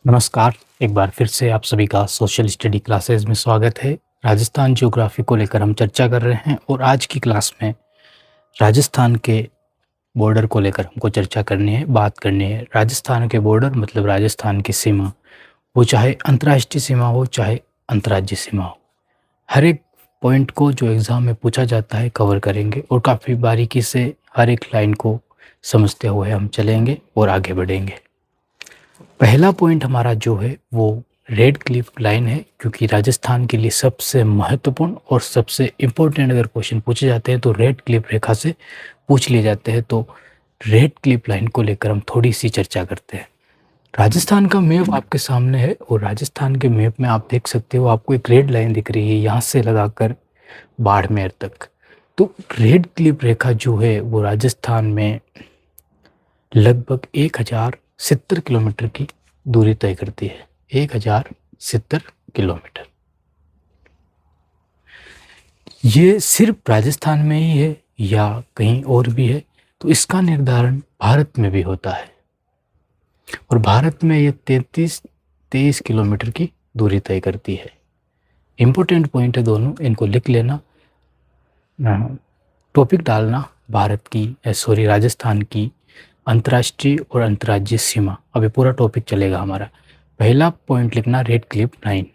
नमस्कार। एक बार फिर से आप सभी का सोशल स्टडी क्लासेस में स्वागत है। राजस्थान ज्योग्राफी को लेकर हम चर्चा कर रहे हैं और आज की क्लास में राजस्थान के बॉर्डर को लेकर हमको चर्चा करनी है, बात करनी है। राजस्थान के बॉर्डर मतलब राजस्थान की सीमा, वो चाहे अंतर्राष्ट्रीय सीमा हो चाहे अंतर्राज्यीय सीमा हो, हर एक पॉइंट को जो एग्ज़ाम में पूछा जाता है कवर करेंगे और काफ़ी बारीकी से हर एक लाइन को समझते हुए हम चलेंगे और आगे बढ़ेंगे। पहला पॉइंट हमारा जो है वो रेड क्लिफ लाइन है, क्योंकि राजस्थान के लिए सबसे महत्वपूर्ण और सबसे इम्पोर्टेंट अगर क्वेश्चन पूछे जाते हैं तो रेड क्लिफ रेखा से पूछ लिए जाते हैं। तो रेड क्लिफ लाइन को लेकर हम थोड़ी सी चर्चा करते हैं। राजस्थान का मैप आपके सामने है और राजस्थान के मैप में आप देख सकते हो, आपको एक रेड लाइन दिख रही है यहाँ से लगाकर बाड़मेर तक। तो रेड क्लिफ रेखा जो है वो राजस्थान में लगभग 1070 किलोमीटर की दूरी तय करती है। 1070 किलोमीटर। ये सिर्फ राजस्थान में ही है या कहीं और भी है, तो इसका निर्धारण भारत में भी होता है और भारत में ये 23 किलोमीटर की दूरी तय करती है। इम्पोर्टेंट पॉइंट है दोनों, इनको लिख लेना। टॉपिक डालना भारत की राजस्थान की अंतर्राष्ट्रीय और अंतर्राज्यीय सीमा। अभी पूरा टॉपिक चलेगा हमारा। पहला पॉइंट लिखना red Cliff line,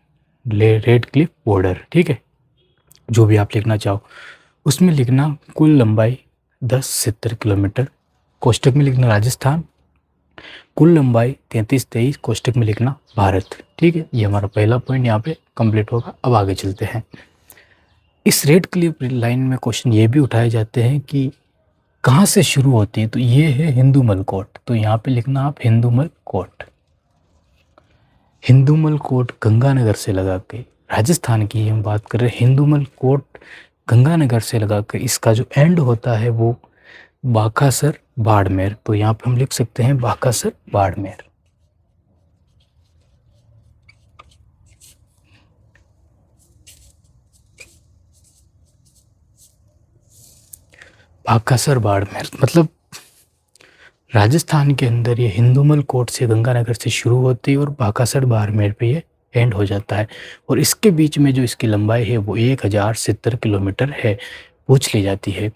red Cliff border, ठीक है। जो भी आप लिखना चाहो उसमें लिखना कुल लंबाई 1070 किलोमीटर, कोष्टक में लिखना राजस्थान, कुल लंबाई 3323, कोष्टक में लिखना भारत, ठीक है। ये हमारा पहला पॉइंट यहाँ पे कंप्लीट होगा। अब आगे चलते हैं। इस रेड क्लिफ लाइन में क्वेश्चन ये भी उठाए जाते हैं कि कहाँ से शुरू होती है, तो ये है हिंदूमल कोट। तो यहाँ पे लिखना आप हिंदूमल कोट। हिंदूमल कोट गंगानगर से लगा के, राजस्थान की हम बात कर रहे हैं, हिंदूमल कोट गंगानगर से लगा के इसका जो एंड होता है वो बाकासर बाड़मेर। तो यहाँ पे हम लिख सकते हैं बाकासर बाड़मेर। बाकासर बाड़मेर मतलब राजस्थान के अंदर ये हिंदूमल कोट से गंगानगर से शुरू होती है और बाकासर बाड़मेर पे ये एंड हो जाता है। और इसके बीच में जो इसकी लंबाई है वो 1070 किलोमीटर है। पूछ ली जाती है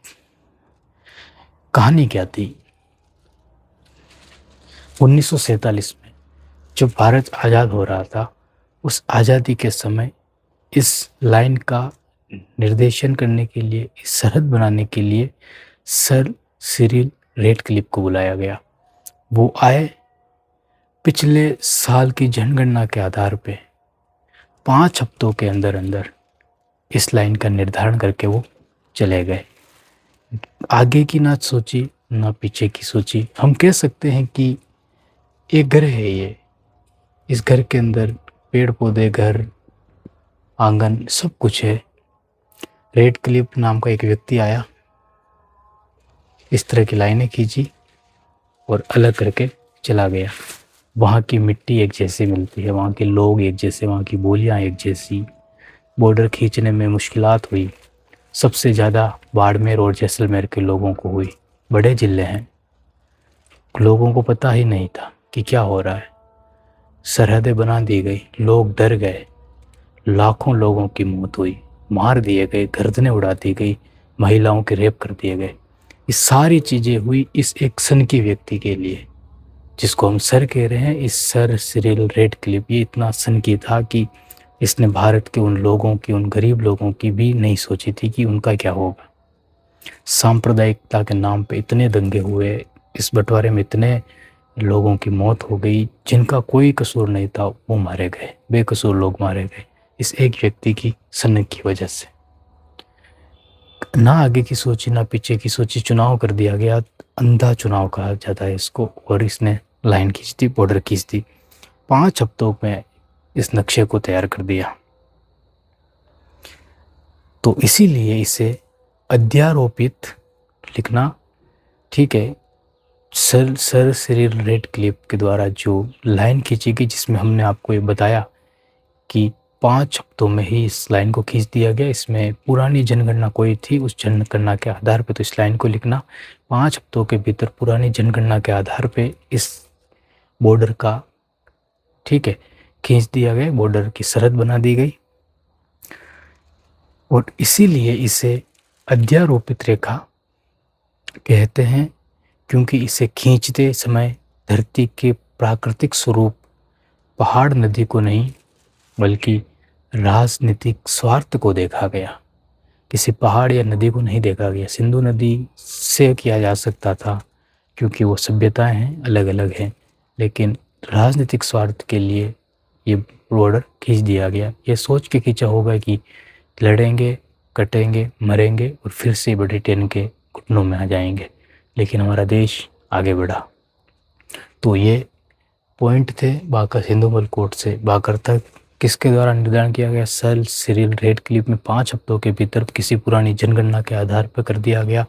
कहानी क्या थी। 1947 में जब भारत आज़ाद हो रहा था, उस आज़ादी के समय इस लाइन का निर्देशन करने के लिए, इस सरहद बनाने के लिए सर सिरिल रेडक्लिफ को बुलाया गया। वो आए, पिछले साल की जनगणना के आधार पे 5 हफ्तों के अंदर अंदर इस लाइन का निर्धारण करके वो चले गए। आगे की ना सोची ना पीछे की सोची। हम कह सकते हैं कि एक घर है ये, इस घर के अंदर पेड़ पौधे, घर, आंगन सब कुछ है। रेडक्लिफ नाम का एक व्यक्ति आया, इस तरह की लाइनें खींची और अलग करके चला गया। वहाँ की मिट्टी एक जैसी मिलती है, वहाँ के लोग एक जैसे, वहाँ की बोलियाँ एक जैसी। बॉर्डर खींचने में मुश्किलात हुई। सबसे ज़्यादा बाड़मेर और जैसलमेर के लोगों को हुई। बड़े ज़िले हैं, लोगों को पता ही नहीं था कि क्या हो रहा है। सरहदें बना दी गई, लोग डर गए, लाखों लोगों की मौत हुई, मार दिए गए, गर्दनें उड़ा दी गई, महिलाओं के रेप कर दिए गए। ये सारी चीज़ें हुई इस एक सनकी व्यक्ति के लिए, जिसको हम सर कह रहे हैं। इस सर सिरिल रेडक्लिफ ये इतना सनकी था कि इसने भारत के उन लोगों की, उन गरीब लोगों की भी नहीं सोची थी कि उनका क्या होगा। सांप्रदायिकता के नाम पे इतने दंगे हुए, इस बंटवारे में इतने लोगों की मौत हो गई जिनका कोई कसूर नहीं था, वो मारे गए, बेकसूर लोग मारे गए इस एक व्यक्ति की सनक की वजह से। ना आगे की सोची ना पीछे की सोची, चुनाव कर दिया गया। अंधा चुनाव कहा जाता है इसको। और इसने लाइन खींच दी, बॉर्डर खींच दी। 5 हफ्तों में इस नक्शे को तैयार कर दिया। तो इसीलिए इसे अध्यारोपित लिखना, ठीक है। सर सिरिल रेडक्लिफ के द्वारा जो लाइन खींची गई, जिसमें हमने आपको ये बताया कि 5 हफ्तों में ही इस लाइन को खींच दिया गया। इसमें पुरानी जनगणना कोई थी, उस जनगणना के आधार पे तो इस लाइन को लिखना। 5 हफ्तों के भीतर पुरानी जनगणना के आधार पे इस बॉर्डर का ठीक है, खींच दिया गया, बॉर्डर की सरहद बना दी गई और इसीलिए इसे अध्यारोपित रेखा कहते हैं, क्योंकि इसे खींचते समय धरती के प्राकृतिक स्वरूप पहाड़ नदी को नहीं बल्कि राजनीतिक स्वार्थ को देखा गया। किसी पहाड़ या नदी को नहीं देखा गया। सिंधु नदी से किया जा सकता था क्योंकि वो सभ्यताएं हैं, अलग अलग हैं, लेकिन राजनीतिक स्वार्थ के लिए ये बॉर्डर खींच दिया गया। ये सोच के खींचा होगा कि लड़ेंगे, कटेंगे, मरेंगे और फिर से ब्रिटेन के घुटनों में आ जाएंगे, लेकिन हमारा देश आगे बढ़ा। तो ये पॉइंट थे बाकर हिंदुमल कोड से। बाकर तक किसके द्वारा निर्धारण किया गया? सर सिरिल रेडक्लिफ में 5 हफ्तों के भीतर किसी पुरानी जनगणना के आधार पर कर दिया गया।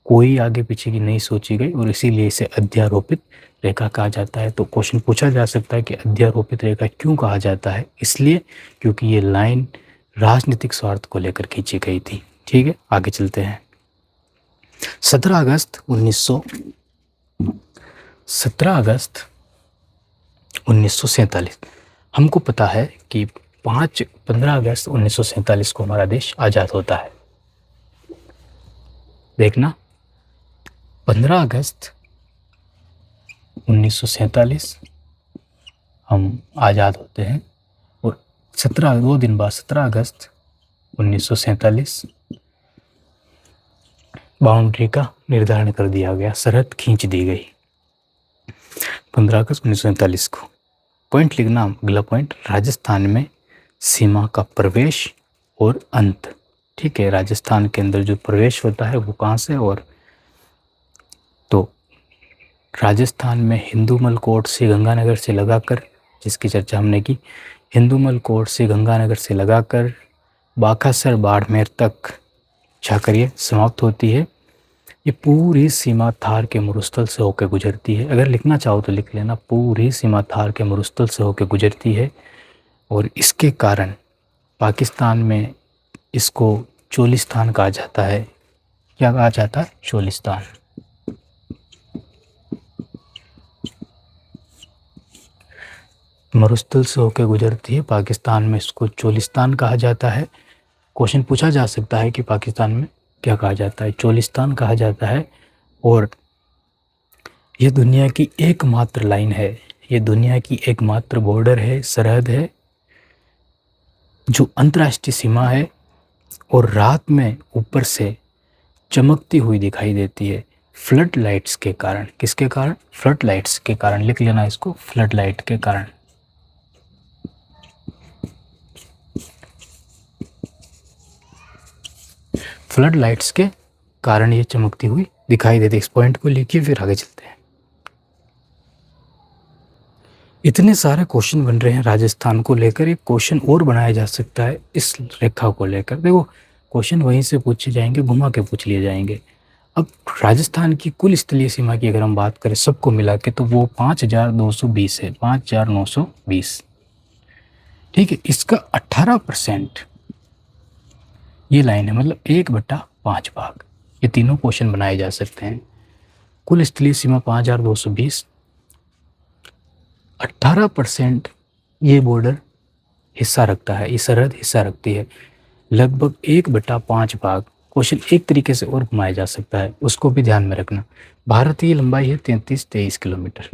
कोई आगे पीछे की नहीं सोची गई और इसीलिए इसे अध्यारोपित रेखा कहा जाता है। तो क्वेश्चन पूछा जा सकता है कि अध्यारोपित रेखा क्यों कहा जाता है? इसलिए क्योंकि ये लाइन राजनीतिक स्वार्थ को लेकर खींची गई थी। ठीक है, आगे चलते हैं। 17 अगस्त 1947 हमको पता है कि 15 अगस्त 1947 को हमारा देश आज़ाद होता है। देखना, 15 अगस्त 1947 हम आज़ाद होते हैं और 2 दिन बाद 17 अगस्त 1947 बाउंड्री का निर्धारण कर दिया गया, सरहद खींच दी गई 15 अगस्त 1947 को। पॉइंट लिखना, अगला पॉइंट, राजस्थान में सीमा का प्रवेश और अंत। ठीक है, राजस्थान के अंदर जो प्रवेश होता है वो कहाँ से? और तो राजस्थान में हिंदूमल कोट से गंगानगर से लगाकर, जिसकी चर्चा हमने की, हिंदूमल कोट से गंगानगर से लगाकर बाखासर बाड़मेर तक जाकर ये समाप्त होती है। ये पूरी सीमा थार के मरुस्थल से होकर गुजरती है। अगर लिखना चाहो तो लिख लेना, पूरी सीमा थार के मरुस्थल से होकर गुजरती है और इसके कारण पाकिस्तान में इसको चोलिस्तान कहा जाता है। क्या कहा जाता है? चोलिस्तान। मरुस्थल से होकर गुजरती है, पाकिस्तान में इसको चोलिस्तान कहा जाता है। क्वेश्चन पूछा जा सकता है कि पाकिस्तान में क्या कहा जाता है? चोलिस्तान कहा जाता है। और ये दुनिया की एकमात्र लाइन है, ये दुनिया की एकमात्र बॉर्डर है, सरहद है, जो अंतर्राष्ट्रीय सीमा है और रात में ऊपर से चमकती हुई दिखाई देती है फ्लड लाइट्स के कारण। किसके कारण? फ्लड लाइट्स के कारण। लिख लेना इसको, फ्लड लाइट के कारण। फ्लड लाइट्स के कारण ये चमकती हुई दिखाई देती है। इस पॉइंट को लिखिए, फिर आगे चलते हैं। इतने सारे क्वेश्चन बन रहे हैं राजस्थान को लेकर, एक क्वेश्चन और बनाया जा सकता है इस रेखा को लेकर। देखो, क्वेश्चन वहीं से पूछे जाएंगे, घुमा के पूछ लिए जाएंगे। अब राजस्थान की कुल स्थलीय सीमा की अगर हम बात करें सबको मिला के, तो वो 5220 है, 5920। ठीक है, इसका 18% ये लाइन है, मतलब 1/5 भाग। ये तीनों क्वेश्चन बनाए जा सकते हैं। कुल स्थलीय सीमा 5220, 18% ये बॉर्डर हिस्सा रखता है, ये सरहद हिस्सा रखती है, लगभग 1/5 भाग। क्वेश्चन एक तरीके से और घुमाया जा सकता है, उसको भी ध्यान में रखना। भारत की लंबाई है 33-23 किलोमीटर।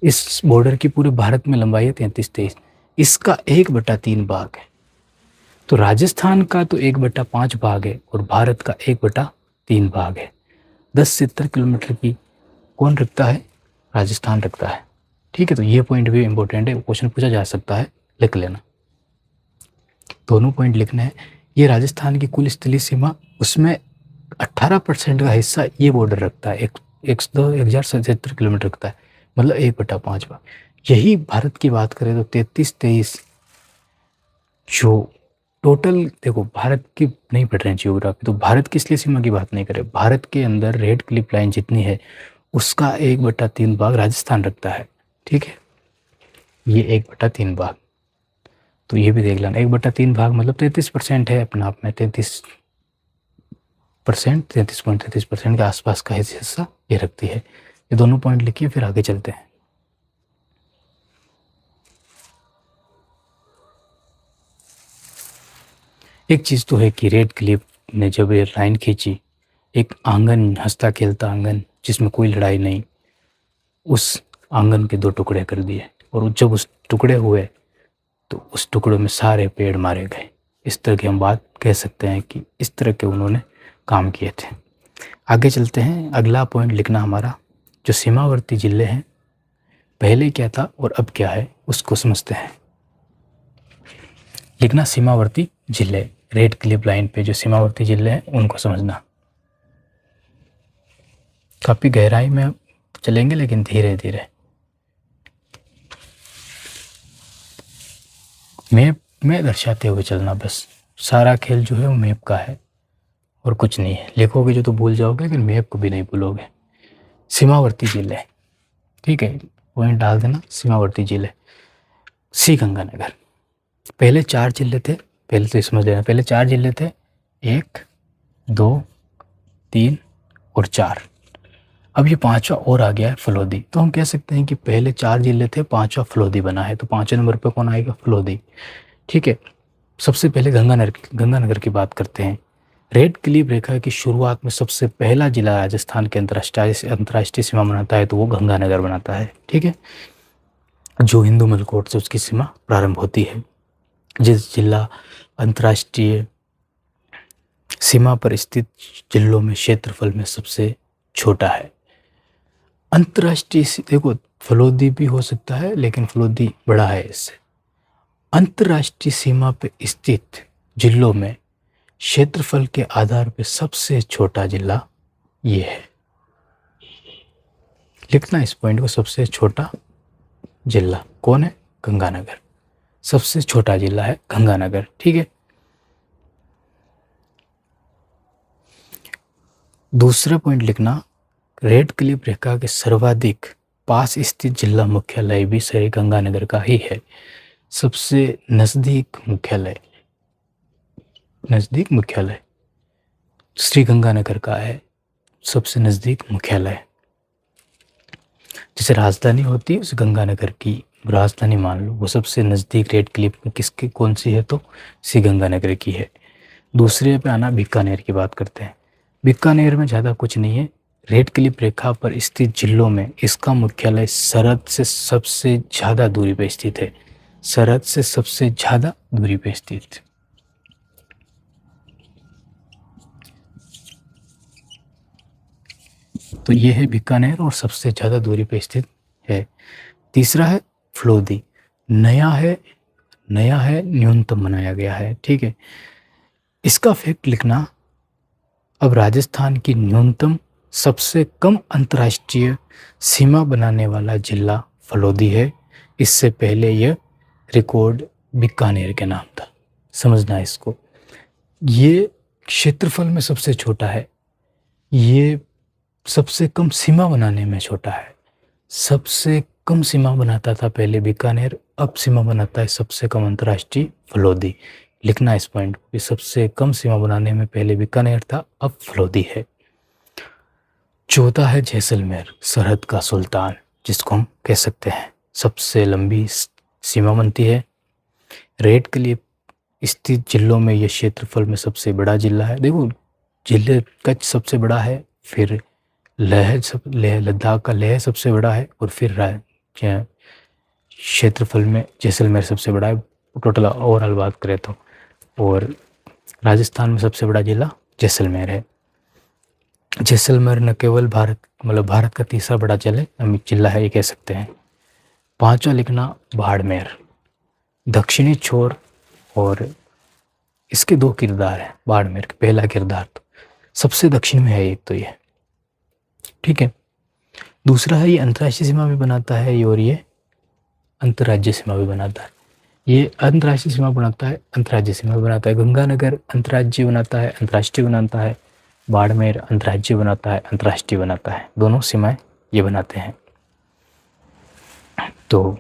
इस बॉर्डर की पूरे भारत में लंबाई है 33-23, इसका 1/3 भाग है। तो राजस्थान का तो 1/5 भाग है और भारत का 1/3 भाग है। 10 से 70 किलोमीटर की कौन रखता है? राजस्थान रखता है। ठीक है, तो ये पॉइंट भी इंपॉर्टेंट है, क्वेश्चन पूछा जा सकता है, लिख लेना। दोनों पॉइंट लिखने हैं। ये राजस्थान की कुल स्थलीय सीमा, उसमें 18% का हिस्सा ये बॉर्डर रखता है, 1077 किलोमीटर रखता है, मतलब 1/5 भाग। यही भारत की बात करें तो 33-23 जो टोटल, देखो भारत की नहीं पढ़ रहे हैं जियोग्राफी, तो भारत की स्थलीय सीमा की बात नहीं करें, भारत के अंदर रेडक्लिफ लाइन जितनी है उसका 1/3 भाग राजस्थान रखता है। ठीक है, ये 1/3 भाग, तो ये भी देख लेना। 1/3 भाग मतलब 33% है अपने आप में, 33%, 33.33% के आसपास का हिस्सा ये रखती है। ये दोनों पॉइंट लिखिए, फिर आगे चलते हैं। एक चीज़ तो है कि रेड क्लिफ ने जब ये लाइन खींची, एक आंगन, हंसता खेलता आंगन जिसमें कोई लड़ाई नहीं, उस आंगन के 2 टुकड़े कर दिए, और जब उस टुकड़े हुए तो उस टुकड़ों में सारे पेड़ मारे गए। इस तरह की हम बात कह सकते हैं कि इस तरह के उन्होंने काम किए थे। आगे चलते हैं, अगला पॉइंट लिखना हमारा, जो सीमावर्ती जिले हैं पहले क्या था और अब क्या है उसको समझते हैं। लिखना सीमावर्ती जिले, रेड क्लिफ लाइन पे जो सीमावर्ती जिले हैं उनको समझना। काफ़ी गहराई में चलेंगे लेकिन धीरे धीरे। मैप में दर्शाते हुए चलना, बस सारा खेल जो है वो मैप का है और कुछ नहीं है। लिखोगे जो तो भूल जाओगे लेकिन मैप को भी नहीं भूलोगे। सीमावर्ती जिले, ठीक है, पॉइंट डाल देना, सीमावर्ती जिले। सी गंगानगर, पहले 4 जिले थे, पहले तो समझ लेना, पहले 4 जिले थे, 1, 2, 3 और 4। अब ये 5वां और आ गया है फलोदी। तो हम कह सकते हैं कि पहले 4 जिले थे, 5वां फलोदी बना है, तो 5वें नंबर पर कौन आएगा? फलोदी। ठीक है, सबसे पहले गंगानगर की बात करते हैं। रेड क्लिफ रेखा की शुरुआत में सबसे पहला जिला राजस्थान के अंतर्राष्ट्रीय सीमा बनाता है तो वो गंगानगर बनाता है। ठीक है, जो हिंदू मलकोट से उसकी सीमा प्रारंभ होती है। जिस जिला अंतर्राष्ट्रीय सीमा पर स्थित जिलों में क्षेत्रफल में सबसे छोटा है। अंतर्राष्ट्रीय, देखो फलोदी भी हो सकता है लेकिन फलोदी बड़ा है इससे। अंतर्राष्ट्रीय सीमा पर स्थित जिलों में क्षेत्रफल के आधार पर सबसे छोटा जिला ये है। लिखना इस पॉइंट को, सबसे छोटा जिला कौन है? गंगानगर। सबसे छोटा जिला है गंगानगर। ठीक है, दूसरा पॉइंट लिखना, रेड क्लिफ रेखा के सर्वाधिक पास स्थित जिला मुख्यालय भी श्री गंगानगर का ही है। सबसे नजदीक मुख्यालय श्री गंगानगर का है, सबसे नजदीक मुख्यालय। जैसे राजधानी होती है उस गंगानगर की राजधानी मान लो, वो सबसे नजदीक रेड क्लिफ में किसकी कौन सी है? तो श्री गंगानगर की है। दूसरे पे आना, बीकानेर की बात करते हैं। बीकानेर में ज़्यादा कुछ नहीं है। रेड क्लिफ रेखा पर स्थित जिलों में इसका मुख्यालय सरहद से सबसे ज़्यादा दूरी पर स्थित है। सरहद से सबसे ज़्यादा दूरी पर स्थित, तो ये है बीकानेर और सबसे ज़्यादा दूरी पर स्थित है। तीसरा है फलोदी, नया है, न्यूनतम बनाया गया है। ठीक है, इसका फैक्ट लिखना, अब राजस्थान की न्यूनतम सबसे कम अंतर्राष्ट्रीय सीमा बनाने वाला जिला फलोदी है। इससे पहले यह रिकॉर्ड बीकानेर के नाम था। समझना इसको, ये क्षेत्रफल में सबसे छोटा है, ये सबसे कम सीमा बनाने में छोटा है। सबसे कम सीमा बनाता था पहले बीकानेर, अब सीमा बनाता है सबसे कम अंतर्राष्ट्रीय फलोदी। लिखना इस पॉइंट को, सबसे कम सीमा बनाने में पहले बीकानेर था, अब फलोदी है। चौथा है जैसलमेर, सरहद का सुल्तान, जिसको हम कह सकते हैं सबसे लंबी सीमा बनती है। रेड क्लिफ स्थित जिलों में यह क्षेत्रफल में सबसे बड़ा जिला है। देखो जिले कच्छ सबसे बड़ा है, फिर लेह लद्दाख का लेह सबसे बड़ा है, और फिर क्षेत्रफल में जैसलमेर सबसे बड़ा है। टोटल ओवरऑल बात करें तो, और राजस्थान में सबसे बड़ा जिला जैसलमेर है। जैसलमेर न केवल भारत का तीसरा बड़ा जिला है, ये कह सकते हैं। 5वां लिखना बाड़मेर, दक्षिणी छोर, और इसके 2 किरदार हैं। बाड़मेर का पहला किरदार तो सबसे दक्षिण में है एक तो ये, ठीक है। दूसरा है ये अंतर्राष्ट्रीय सीमा भी बनाता है, और ये अंतर्राज्यीय सीमा भी बनाता है। ये अंतर्राष्ट्रीय सीमा बनाता है, अंतर्राज्यीय सीमा भी बनाता है। गंगानगर अंतर्राज्यीय बनाता है, अंतर्राष्ट्रीय बनाता है। बाड़मेर अंतर्राज्यीय बनाता है, अंतर्राष्ट्रीय बनाता है। दोनों सीमाएं ये बनाते हैं। तो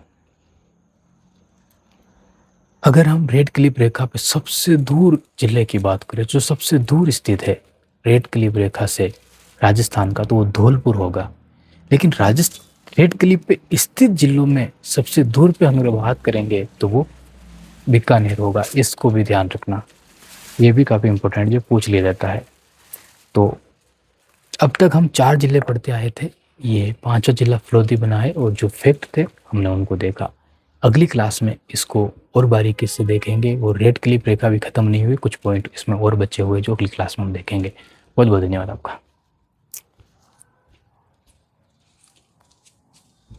अगर हम रेड क्लिफ रेखा पे सबसे दूर जिले की बात करें, जो सबसे दूर स्थित है रेड क्लिफ रेखा से राजस्थान का, तो वो धौलपुर होगा। लेकिन रेड क्लिफ पे स्थित जिलों में सबसे दूर पे हम अगर बात करेंगे तो वो बीकानेर होगा। इसको भी ध्यान रखना। ये भी काफ़ी इम्पोर्टेंट जो पूछ लिया जाता है। तो अब तक हम 4 जिले पढ़ते आए थे, ये 5वां जिला फिरोती बना है और जो फैक्ट थे हमने उनको देखा। अगली क्लास में इसको और बारीकी से देखेंगे और रेड क्लिप रेखा भी खत्म नहीं हुई, कुछ पॉइंट इसमें और बचे हुए जो अगली क्लास में हम देखेंगे। बहुत बहुत धन्यवाद आपका।